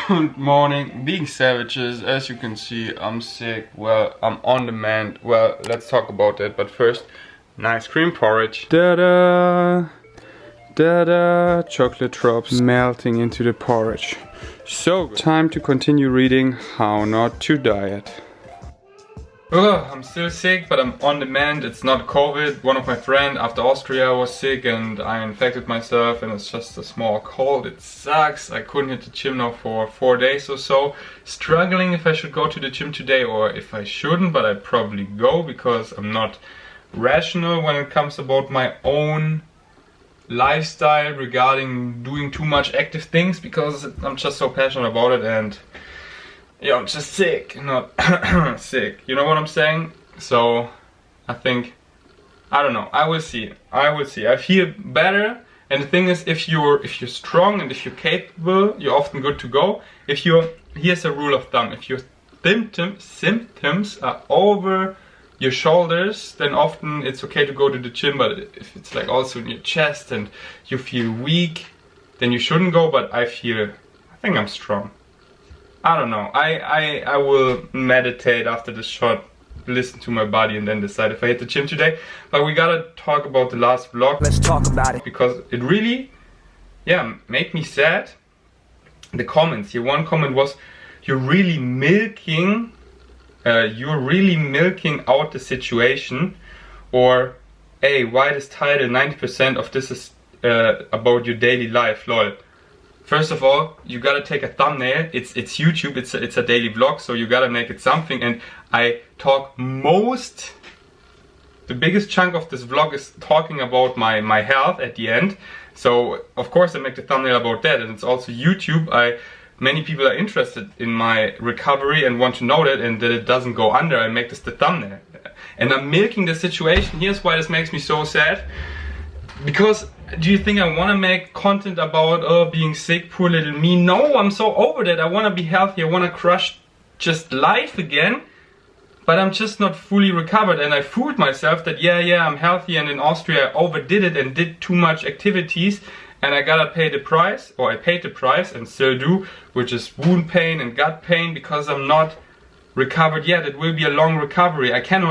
Good morning, being savages. As you can see, I'm sick. Well, I'm on demand. Well, let's talk about that. But first, nice cream porridge. Da-da! Da-da! Chocolate drops melting into the porridge. So, time to continue reading How Not to Diet. I'm still sick, but I'm on demand. It's not COVID. One of my friends after Austria was sick and I infected myself, and it's just a small cold. It sucks. I couldn't hit the gym now for 4 days or so. Struggling if I should go to the gym today or if I shouldn't, but I probably go because I'm not rational when it comes about my own lifestyle regarding doing too much active things, because I'm just so passionate about it, and yeah, I'm just sick, not sick. You know what I'm saying? So I think, I don't know. I will see. I feel better. And the thing is, if you're strong and if you're capable, you're often good to go. Here's a rule of thumb: if your symptoms are over your shoulders, then often it's okay to go to the gym. But if it's like also in your chest and you feel weak, then you shouldn't go. But I think I'm strong. I don't know. I will meditate after the shot, listen to my body, and then decide if I hit the gym today. But we gotta talk about the last vlog. Let's talk about it. Because it really, made me sad. The comments here. One comment was, you're really milking out the situation. Or, hey, why this title? 90% of this is about your daily life, lol. First of all, you gotta take a thumbnail. It's YouTube, it's a daily vlog, so you gotta make it something. And I talk the biggest chunk of this vlog is talking about my health at the end. So of course I make the thumbnail about that, and it's also YouTube. Many people are interested in my recovery and want to know that, and that it doesn't go under. I make this the thumbnail, and I'm milking the situation. Here's why this makes me so sad. Because do you think I want to make content about being sick, poor little me? No, I'm so over that. I want to be healthy. I want to crush just life again. But I'm just not fully recovered. And I fooled myself that yeah, I'm healthy. And in Austria I overdid it and did too much activities. And I gotta pay the price, or I paid the price and still do, which is wound pain and gut pain, because I'm not recovered yet. It will be a long recovery. I can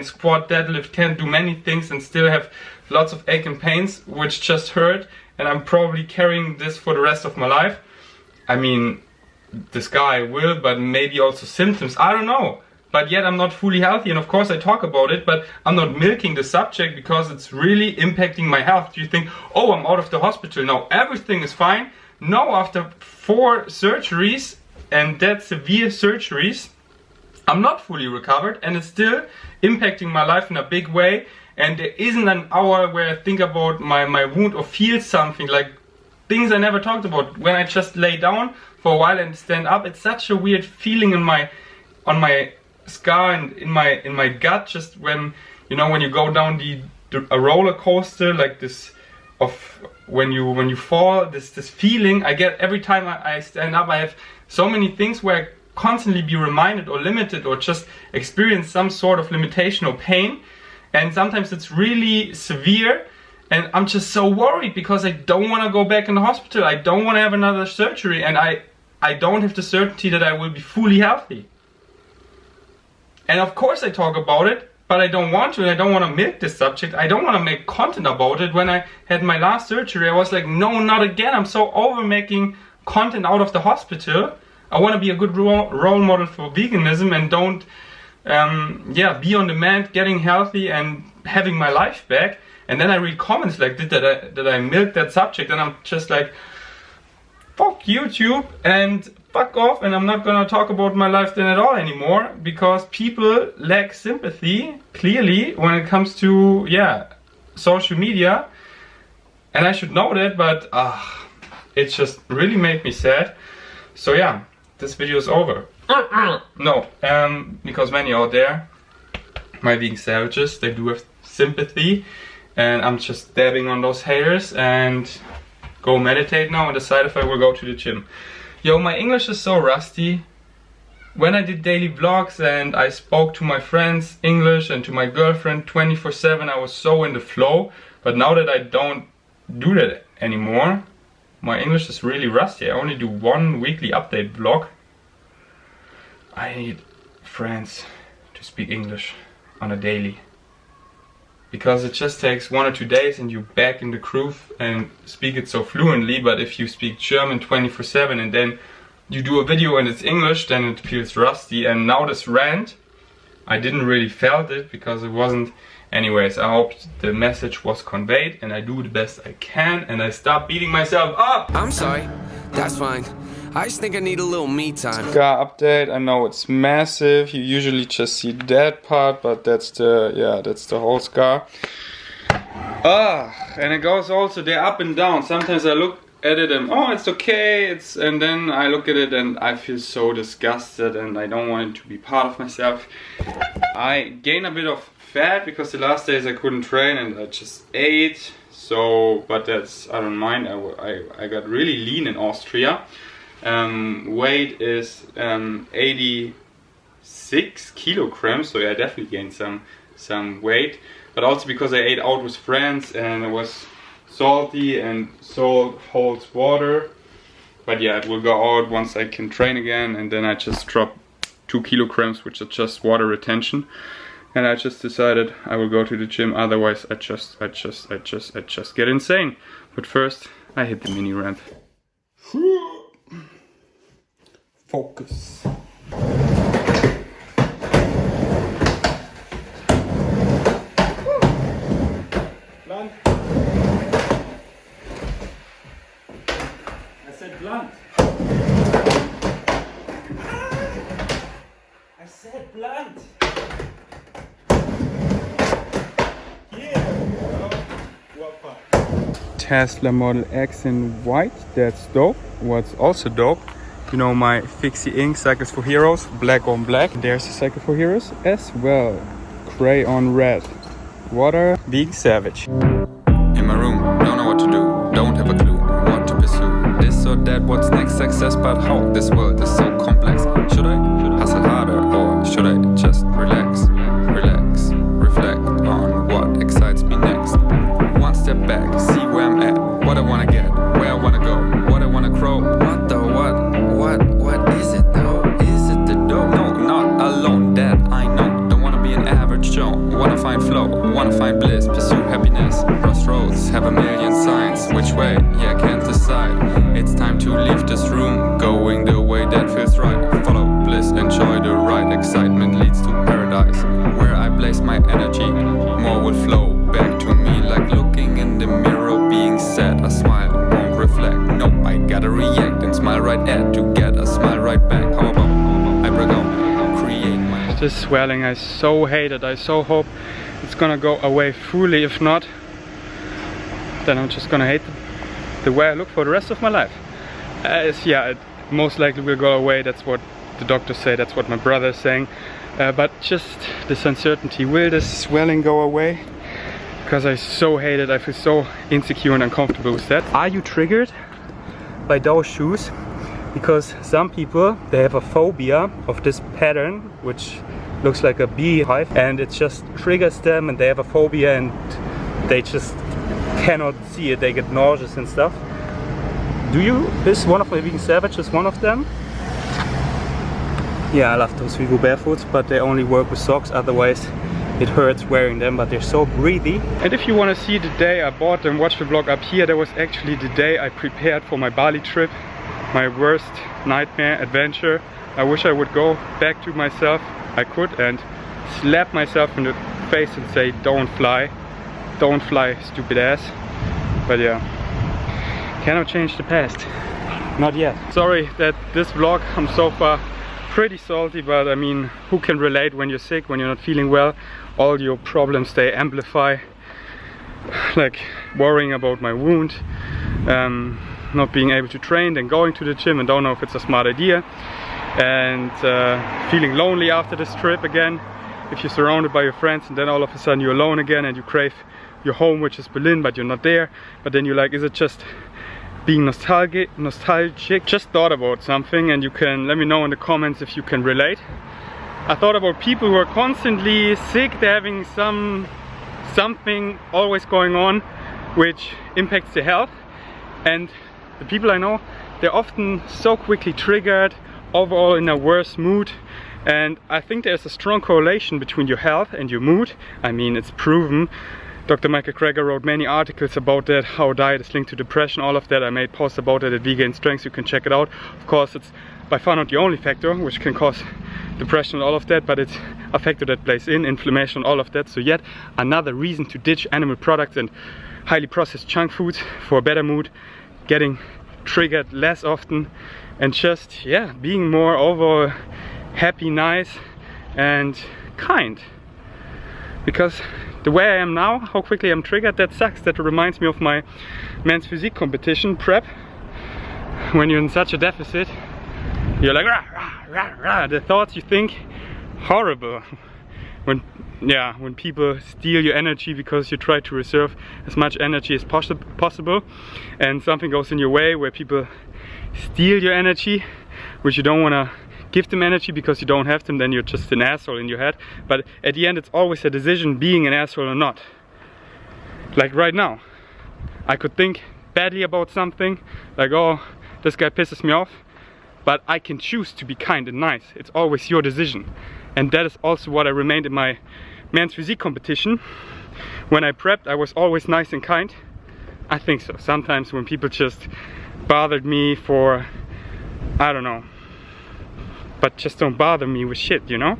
squat, deadlift, can't do many things and still have lots of ache and pains, which just hurt, and I'm probably carrying this for the rest of my life. I mean, this guy will, but maybe also symptoms, I don't know. But yet I'm not fully healthy, and of course I talk about it, but I'm not milking the subject because it's really impacting my health. Do you think, oh, I'm out of the hospital now, everything is fine? No, after 4 surgeries, and that severe surgeries, I'm not fully recovered, and it's still impacting my life in a big way. And there isn't an hour where I think about my wound or feel something, like things I never talked about. When I just lay down for a while and stand up, it's such a weird feeling on my scar and in my gut. Just when you go down a roller coaster like this, of when you fall, this feeling I get every time I stand up. I have so many things where I constantly be reminded or limited or just experience some sort of limitation or pain. And sometimes it's really severe, and I'm just so worried because I don't want to go back in the hospital. I don't want to have another surgery, and I don't have the certainty that I will be fully healthy. And of course I talk about it, but I don't want to, and I don't want to milk this subject. I don't want to make content about it. When I had my last surgery, I was like, no, not again. I'm so over making content out of the hospital. I want to be a good role model for veganism and don't be on demand, getting healthy and having my life back. And then I read comments like that I milk that subject, and I'm just like, fuck YouTube and fuck off, and I'm not gonna talk about my life then at all anymore, because people lack sympathy clearly when it comes to social media, and I should know that, but it just really made me sad. So yeah, this video is over. No, because many out there, my being savages, they do have sympathy, and I'm just dabbing on those haters and go meditate now and decide if I will go to the gym. Yo, my English is so rusty. When I did daily vlogs and I spoke to my friends English and to my girlfriend 24/7, I was so in the flow. But now that I don't do that anymore, My English is really rusty. I only do one weekly update vlog. I need friends to speak English on a daily. Because it just takes 1 or 2 days and you're back in the groove and speak it so fluently. But if you speak German 24/7 and then you do a video and it's English, then it feels rusty. And now this rant, I didn't really felt it because it wasn't. Anyways, I hope the message was conveyed and I do the best I can and I stop beating myself up. I'm sorry, that's fine. I just think I need a little me time. Scar update, I know it's massive. You usually just see that part, but that's the, yeah, that's the whole scar. And it goes also, they're up and down. Sometimes I look at it and oh, it's okay, and then I look at it and I feel so disgusted and I don't want it to be part of myself. I gain a bit of fat because the last days I couldn't train and I just ate. So, but that's, I don't mind. I got really lean in Austria. Weight is 86 kilograms, so yeah, I definitely gained some weight. But also because I ate out with friends and it was salty and salt holds water. But yeah, it will go out once I can train again, and then I just drop 2 kilograms, which is just water retention. And I just decided I will go to the gym, otherwise I just get insane. But first I hit the mini ramp. Focus. Blunt. I said blunt. I said blunt. Tesla Model X in white, that's dope. What's also dope, you know, my physique Cycles for Heroes, black on black. There's a Cycle for Heroes as well, gray on red. Water, being savage. In my room, don't know what to do, don't have a clue what to pursue. This or that, what's next, success, but how? This world is so complex. Should I hustle harder or should I just relax? Relax, reflect on what excites me next. One step back, see where I'm at, what I wanna get, where I wanna go, what I wanna grow. What the what is it though? Is it the dough? No, not alone, that I know. Don't wanna be an average Joe, wanna find flow, wanna find bliss, pursue happiness. Crossroads have a million signs, which way? Yeah, I can't decide. It's time to leave this room, going the way that feels right. Follow bliss, enjoy the ride, excitement leads to paradise. Where I place my energy, more will flow back to me, like looking in the mirror, being sad. A smile won't reflect. No, I gotta react and smile right at to get a smile right back. How about I break out, create my. This swelling, I so hate it. I so hope it's gonna go away fully. If not, then I'm just gonna hate the way I look for the rest of my life. Yeah, it most likely will go away. That's what the doctors say. That's what my brother is saying. But just this uncertainty, will this swelling go away? Because I so hate it. I feel so insecure and uncomfortable with that. Are you triggered by those shoes? Because some people, they have a phobia of this pattern, which looks like a beehive, and it just triggers them and they have a phobia and they just cannot see it. They get nauseous and stuff. Do you? Is one of my Vegan Savages one of them? Yeah, I love those Vivo Barefoots, but they only work with socks, otherwise it hurts wearing them, but they're so breathy. And if you want to see the day I bought them, watch the vlog up here. That was actually the day I prepared for my Bali trip. My worst nightmare adventure. I wish I would go back to myself. I could and slap myself in the face and say, don't fly, stupid ass. But yeah, cannot change the past, not yet. Sorry that this vlog, I'm so far pretty salty, but I mean, who can relate when you're sick, when you're not feeling well? All your problems, they amplify. Like worrying about my wound, not being able to train, then going to the gym and don't know if it's a smart idea, and feeling lonely after this trip again. If you're surrounded by your friends and then all of a sudden you're alone again and you crave your home, which is Berlin, but you're not there. But then you're like, is it just being nostalgic? Just thought about something, and you can let me know in the comments if you can relate. I thought about people who are constantly sick. They're having something always going on which impacts their health, and the people I know, they're often so quickly triggered, overall in a worse mood. And I think there's a strong correlation between your health and your mood. I mean, it's proven. Dr. Michael Greger wrote many articles about that, how diet is linked to depression, all of that. I made posts about it at Vegan Strengths, you can check it out. Of course, it's by far not the only factor which can cause depression and all of that, but it's a factor that plays in, inflammation, all of that. So yet another reason to ditch animal products and highly processed junk foods for a better mood, getting triggered less often, and just, yeah, being more overall happy, nice and kind. Because the way I am now, how quickly I'm triggered, that sucks. That reminds me of my men's physique competition prep. When you're in such a deficit, you're like rah, rah, rah, rah. The thoughts you think, horrible. When people steal your energy because you try to reserve as much energy as possible, and something goes in your way where people steal your energy, which you don't want to give them energy because you don't have them, then you're just an asshole in your head. But at the end, it's always a decision being an asshole or not. Like right now, I could think badly about something, like, oh, this guy pisses me off, but I can choose to be kind and nice. It's always your decision. And that is also what I remained in my men's physique competition. When I prepped, I was always nice and kind. I think so. Sometimes when people just bothered me for, I don't know, but just don't bother me with shit, you know?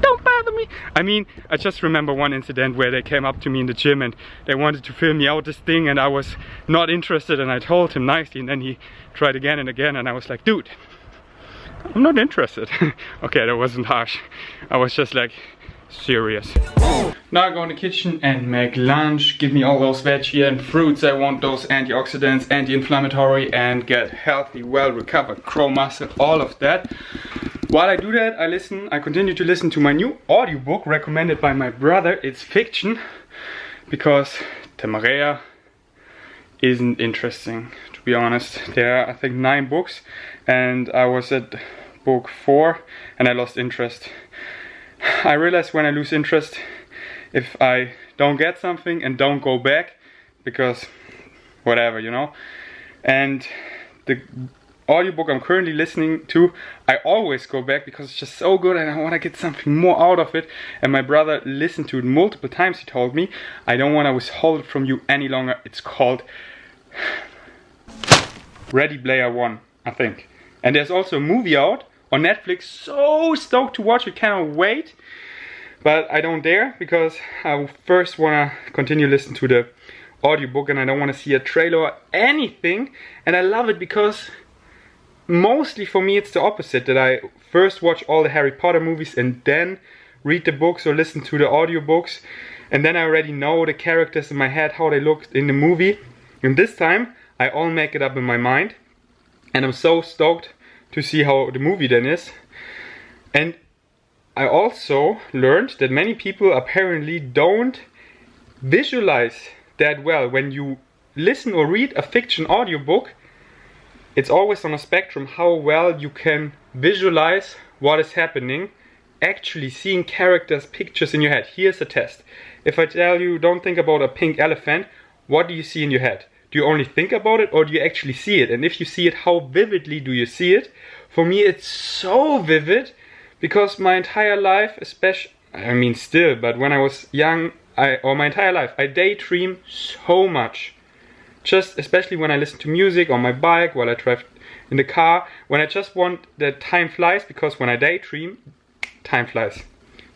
Don't bother me. I mean, I just remember one incident where they came up to me in the gym and they wanted to film me out this thing, and I was not interested, and I told him nicely, and then he tried again and again, and I was like, dude, I'm not interested. Okay, that wasn't harsh. I was just like, serious. Now I go in the kitchen and make lunch. Give me all those veggie and fruits. I want those antioxidants, anti-inflammatory, and get healthy, well recovered, grow muscle, all of that. While I do that, I continue to listen to my new audiobook recommended by my brother. It's fiction, because Temaria isn't interesting, to be honest. There are, I think, 9 books, and I was at book 4 and I lost interest. I realize when I lose interest, if I don't get something and don't go back, because whatever, you know. And the audiobook I'm currently listening to, I always go back because it's just so good and I want to get something more out of it. And my brother listened to it multiple times. He told me, I don't want to withhold it from you any longer. It's called Ready Player One, I think. And there's also a movie out on Netflix. So stoked to watch it, cannot wait. But I don't dare, because I first want to continue listening to the audiobook and I don't want to see a trailer or anything. And I love it because mostly for me it's the opposite, that I first watch all the Harry Potter movies and then read the books or listen to the audiobooks, and then I already know the characters in my head, how they looked in the movie. And this time I all make it up in my mind, and I'm so stoked to see how the movie then is. And I also learned that many people apparently don't visualize that well. When you listen or read a fiction audiobook, it's always on a spectrum how well you can visualize what is happening, actually seeing characters, pictures in your head. Here's a test. If I tell you, don't think about a pink elephant, what do you see in your head? Do you only think about it, or do you actually see it? And if you see it, how vividly do you see it? For me, it's so vivid, because my entire life, especially, I mean still, but when I was young, my entire life, I daydream so much. Just especially when I listen to music on my bike, while I drive in the car, when I just want that time flies, because when I daydream, time flies.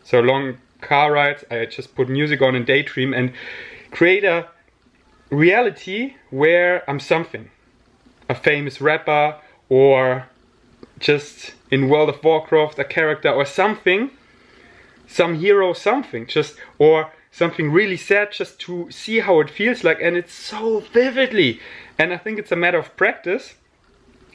So long car rides, I just put music on and daydream and create a reality where I'm something. A famous rapper, or just in World of Warcraft, a character or something. Some hero, something. Just, or something really sad, just to see how it feels like, and it's so vividly. And I think it's a matter of practice.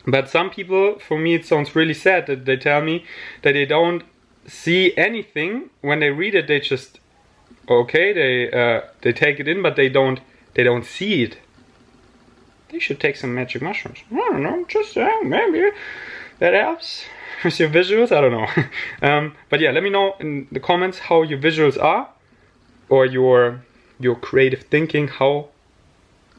But some people, for me it sounds really sad that they tell me that they don't see anything when they read it. They just, okay, they take it in, but they don't see it. They should take some magic mushrooms. I don't know, just maybe that helps with your visuals, I don't know. But yeah, let me know in the comments how your visuals are, or your creative thinking, how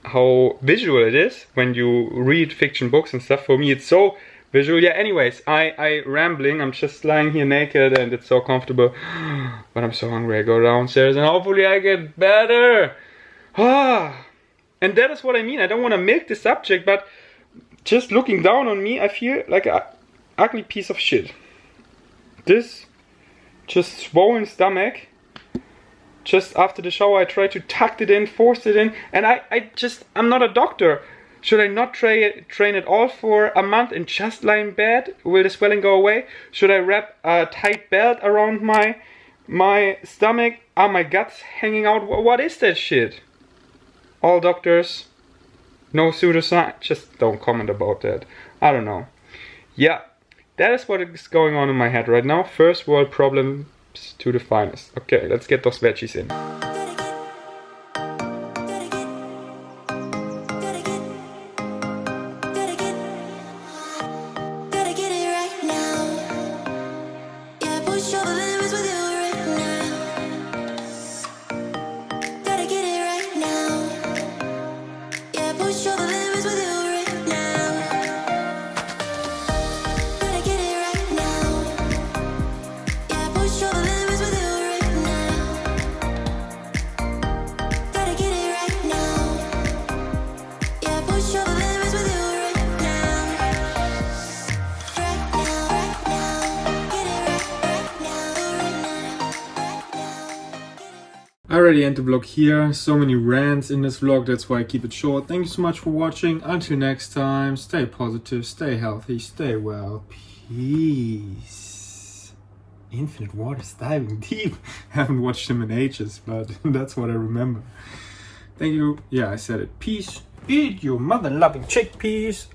how visual it is when you read fiction books and stuff. For me, it's so visual. Yeah, anyways, I rambling. I'm just lying here naked and it's so comfortable. But I'm so hungry. I go downstairs and hopefully I get better. And that is what I mean. I don't want to milk the subject, but just looking down on me, I feel like an ugly piece of shit. This just swollen stomach. Just after the shower, I tried to tuck it in, force it in, and I'm not a doctor. Should I not train at all for a month and just lie in bed? Will the swelling go away? Should I wrap a tight belt around my stomach? Are my guts hanging out? What is that shit? All doctors, no pseudoscience, just don't comment about that. I don't know. Yeah, that is what is going on in my head right now. First world problems to the finest. Okay, let's get those veggies in. I already end the vlog here. So many rants in this vlog, that's why I keep it short. Thank you so much for watching. Until next time, stay positive, stay healthy, stay well. Peace. Infinite Waters diving deep. Haven't watched him in ages, but that's what I remember. Thank you. Yeah, I said it. Peace. Eat your mother-loving chickpeas.